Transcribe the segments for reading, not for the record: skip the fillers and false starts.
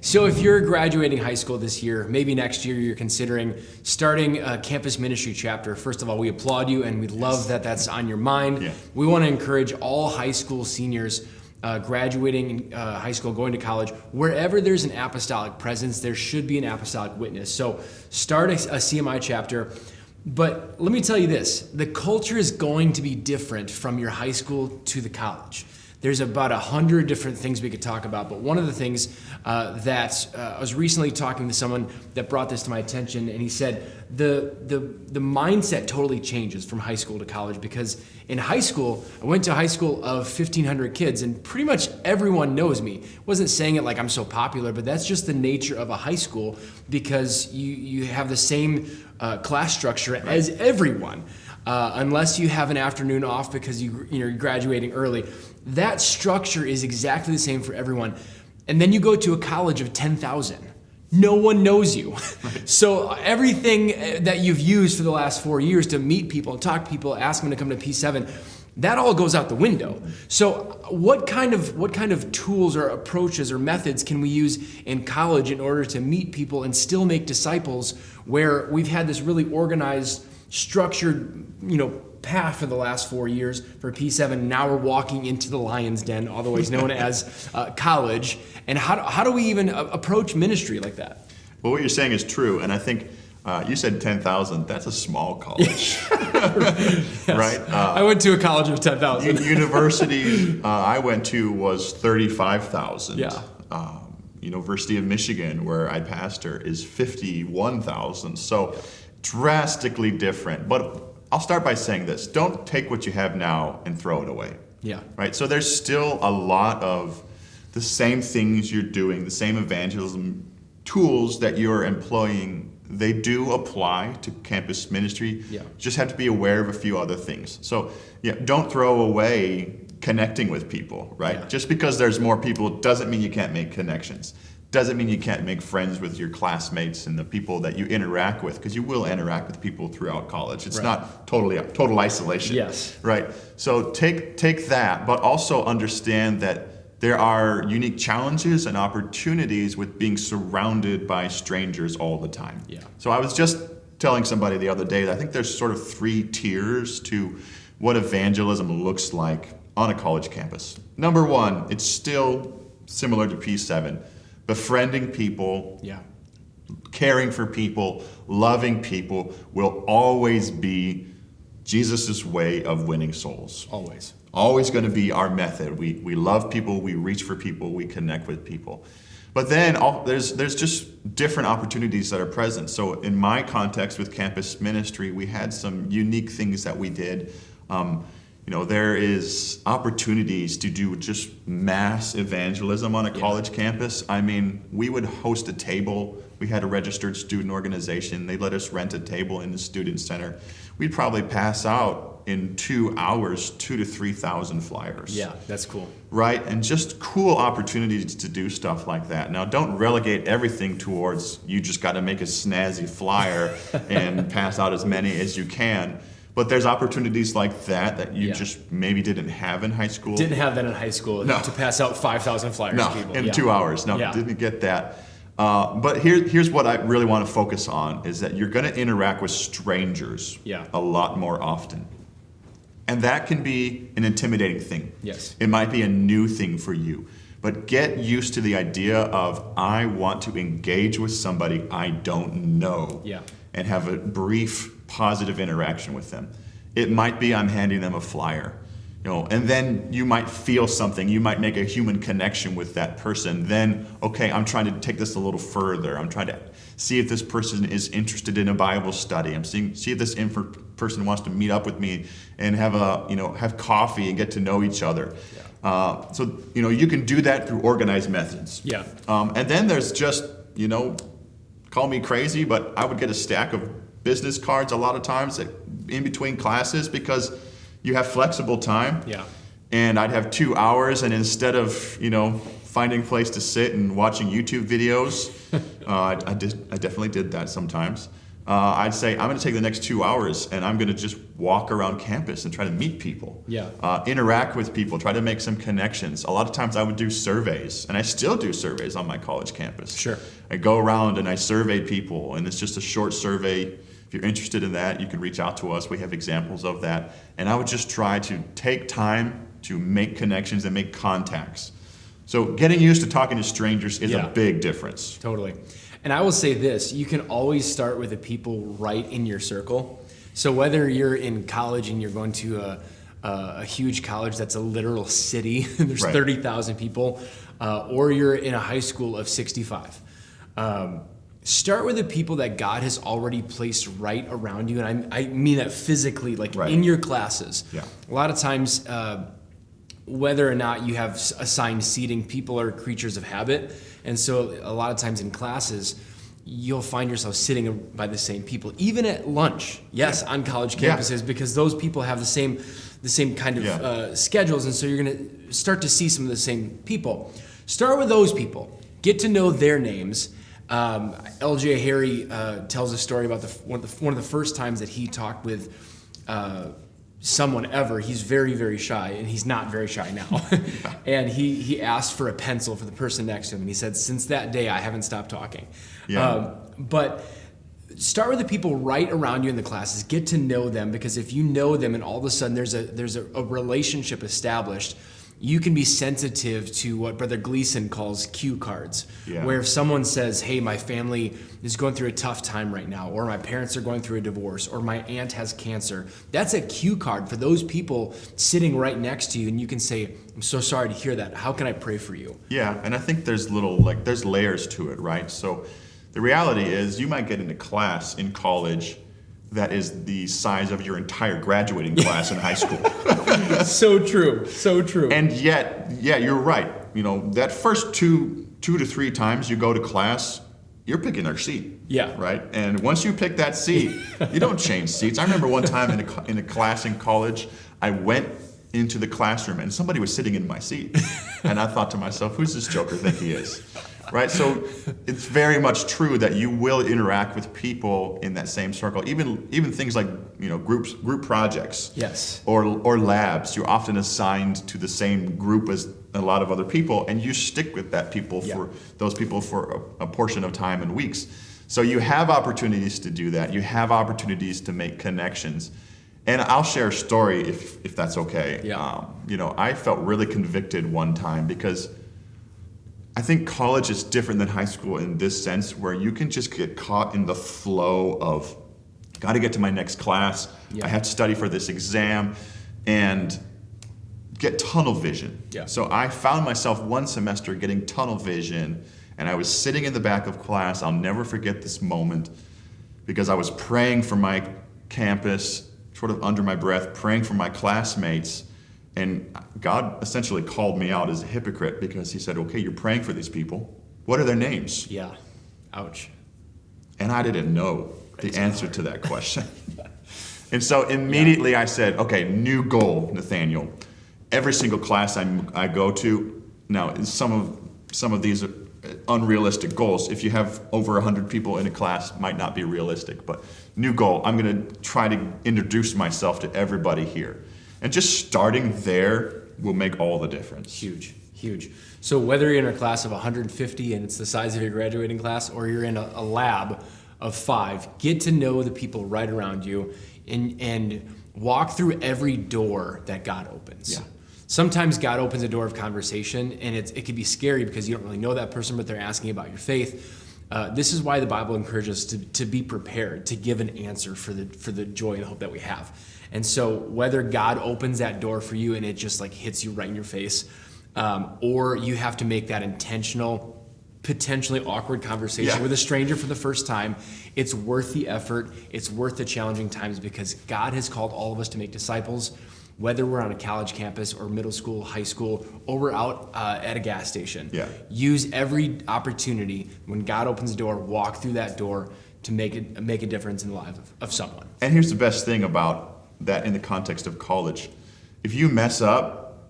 So if you're graduating high school this year, maybe next year you're considering starting a campus ministry chapter, first of all, we applaud you and we love that that's on your mind. Yeah. We want to encourage all high school seniors graduating high school, going to college, wherever there's an apostolic presence, there should be an apostolic witness. So start a CMI chapter. But let me tell you this, the culture is going to be different from your high school to the college. There's about 100 different things we could talk about, but one of the things that I was recently talking to someone that brought this to my attention, and he said the mindset totally changes from high school to college, because in high school, I went to a high school of 1,500 kids, and pretty much everyone knows me. I wasn't saying it like I'm so popular, but that's just the nature of a high school, because you have the same class structure as everyone. Unless you have an afternoon off because you're graduating early. That structure is exactly the same for everyone. And then you go to a college of 10,000. No one knows you. So everything that you've used for the last 4 years to meet people, talk to people, ask them to come to P7, that all goes out the window. So what kind of tools or approaches or methods can we use in college in order to meet people and still make disciples, where we've had this really organized, structured, path for the last 4 years for P7. Now we're walking into the lion's den, otherwise known as college. And how do we even approach ministry like that? Well, what you're saying is true, and I think you said 10,000. That's a small college, Yes. right? I went to a college of 10,000. University I went to was 35,000. Yeah. University of Michigan, where I pastor, is 51,000. So drastically different. But I'll start by saying this. Don't take what you have now and throw it away. Yeah. Right? So there's still a lot of the same things you're doing, the same evangelism tools that you're employing. They do apply to campus ministry. Yeah. Just have to be aware of a few other things. So don't throw away connecting with people, right? Yeah. Just because there's more people doesn't mean you can't make connections. Doesn't mean you can't make friends with your classmates and the people that you interact with, because you will interact with people throughout college. It's not total isolation. Yes. Right. So take that, but also understand that there are unique challenges and opportunities with being surrounded by strangers all the time. Yeah. So I was just telling somebody the other day that I think there's sort of 3 tiers to what evangelism looks like on a college campus. Number 1, it's still similar to P7. Befriending people, caring for people, loving people will always be Jesus' way of winning souls. Always. Always going to be our method. We love people, we reach for people, we connect with people. But then there's just different opportunities that are present. So in my context with campus ministry, we had some unique things that we did. There is opportunities to do just mass evangelism on a college campus. I mean, we would host a table. We had a registered student organization. They let us rent a table in the student center. We'd probably pass out in 2 hours 2,000 to 3,000 flyers. Yeah, that's cool. Right? And just cool opportunities to do stuff like that. Now, don't relegate everything towards you just got to make a snazzy flyer and pass out as many as you can. But there's opportunities like that you just maybe didn't have in high school. Didn't have that in high school to pass out 5,000 flyers to people. In 2 hours. Didn't get that. But here's what I really want to focus on is that you're going to interact with strangers a lot more often. And that can be an intimidating thing. Yes. It might be a new thing for you. But get used to the idea of I want to engage with somebody I don't know and have a brief positive interaction with them. It might be I'm handing them a flyer, and then you might feel something. You might make a human connection with that person. Then, okay, I'm trying to take this a little further. I'm trying to see if this person is interested in a Bible study. I'm see if this person wants to meet up with me and have coffee and get to know each other. So you can do that through organized methods. And then there's just call me crazy, but I would get a stack of business cards a lot of times in between classes because you have flexible time. And I'd have 2 hours, and instead of finding a place to sit and watching YouTube videos, I definitely did that sometimes. I'd say I'm going to take the next 2 hours and I'm going to just walk around campus and try to meet people, interact with people, try to make some connections. A lot of times I would do surveys, and I still do surveys on my college campus. Sure. I go around and I survey people, and it's just a short survey. If you're interested in that, you can reach out to us. We have examples of that. And I would just try to take time to make connections and make contacts. So getting used to talking to strangers is a big difference. Totally. And I will say this, you can always start with the people right in your circle. So whether you're in college and you're going to a huge college that's a literal city, there's 30,000 people, or you're in a high school of 65. Start with the people that God has already placed right around you. And I mean that physically, like in your classes. Yeah. A lot of times, whether or not you have assigned seating, people are creatures of habit. And so a lot of times in classes, you'll find yourself sitting by the same people, even at lunch. Yes, on college campuses, because those people have the same kind of schedules. And so you're going to start to see some of the same people. Start with those people. Get to know their names. L.J. Harry tells a story about one of the first times that he talked with someone ever. He's very, very shy, and he's not very shy now. And he asked for a pencil for the person next to him, and he said, "Since that day, I haven't stopped talking." But start with the people right around you in the classes. Get to know them, because if you know them, and all of a sudden there's a relationship established, you can be sensitive to what Brother Gleason calls cue cards, where if someone says, "Hey, my family is going through a tough time right now," or "My parents are going through a divorce," or "My aunt has cancer," that's a cue card for those people sitting right next to you, and you can say, "I'm so sorry to hear that. How can I pray for you?" Yeah, and I think there's there's layers to it, right? So the reality is you might get into class in college that is the size of your entire graduating class in high school. So true, so true. And yet, you're right. You know, that first two to three times you go to class, you're picking their seat. Yeah. Right? And once you pick that seat, you don't change seats. I remember one time in a class in college, I went into the classroom and somebody was sitting in my seat. And I thought to myself, who's this joker think he is? Right? So it's very much true that you will interact with people in that same circle. Even things like, group projects. Yes. Or labs. You're often assigned to the same group as a lot of other people, and you stick with those people for a portion of time and weeks. So you have opportunities to do that. You have opportunities to make connections. And I'll share a story if that's okay. Yeah. I felt really convicted one time because I think college is different than high school in this sense, where you can just get caught in the flow of, got to get to my next class, I have to study for this exam, and get tunnel vision. Yeah. So I found myself one semester getting tunnel vision, and I was sitting in the back of class. I'll never forget this moment, because I was praying for my campus, sort of under my breath, praying for my classmates. And God essentially called me out as a hypocrite, because he said, "Okay, you're praying for these people. What are their names?" Yeah. Ouch. And I didn't know the answer to that question. And so immediately I said, okay, new goal, Nathaniel. Every single class I go to, now some of these are unrealistic goals. If you have over 100 people in a class, might not be realistic, but new goal, I'm going to try to introduce myself to everybody here. And just starting there will make all the difference. Huge. So whether you're in a class of 150 and it's the size of your graduating class, or you're in a lab of 5, get to know the people right around you and walk through every door that God opens. Yeah. Sometimes God opens a door of conversation, and it can be scary because you don't really know that person, but they're asking about your faith. This is why the Bible encourages us to be prepared, to give an answer for the joy and hope that we have. And so whether God opens that door for you and it just like hits you right in your face, or you have to make that intentional, potentially awkward conversation with a stranger for the first time, it's worth the effort. It's worth the challenging times, because God has called all of us to make disciples, whether we're on a college campus or middle school, high school, or we're out at a gas station. Yeah. Use every opportunity when God opens the door, walk through that door to make a difference in the life of someone. And here's the best thing about that in the context of college. If you mess up,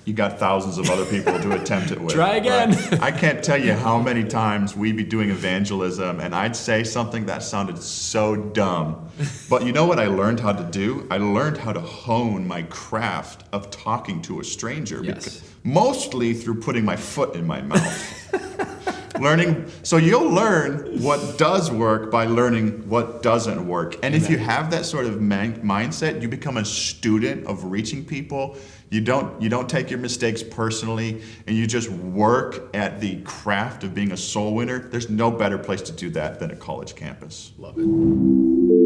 you got thousands of other people to attempt it with. Try again. Right? I can't tell you how many times we'd be doing evangelism and I'd say something that sounded so dumb. But you know what I learned how to do? I learned how to hone my craft of talking to a stranger. Yes. Mostly through putting my foot in my mouth. So you'll learn what does work by learning what doesn't work. And if you have that sort of mindset, you become a student of reaching people. You don't take your mistakes personally, and you just work at the craft of being a soul winner. There's no better place to do that than a college campus. Love it.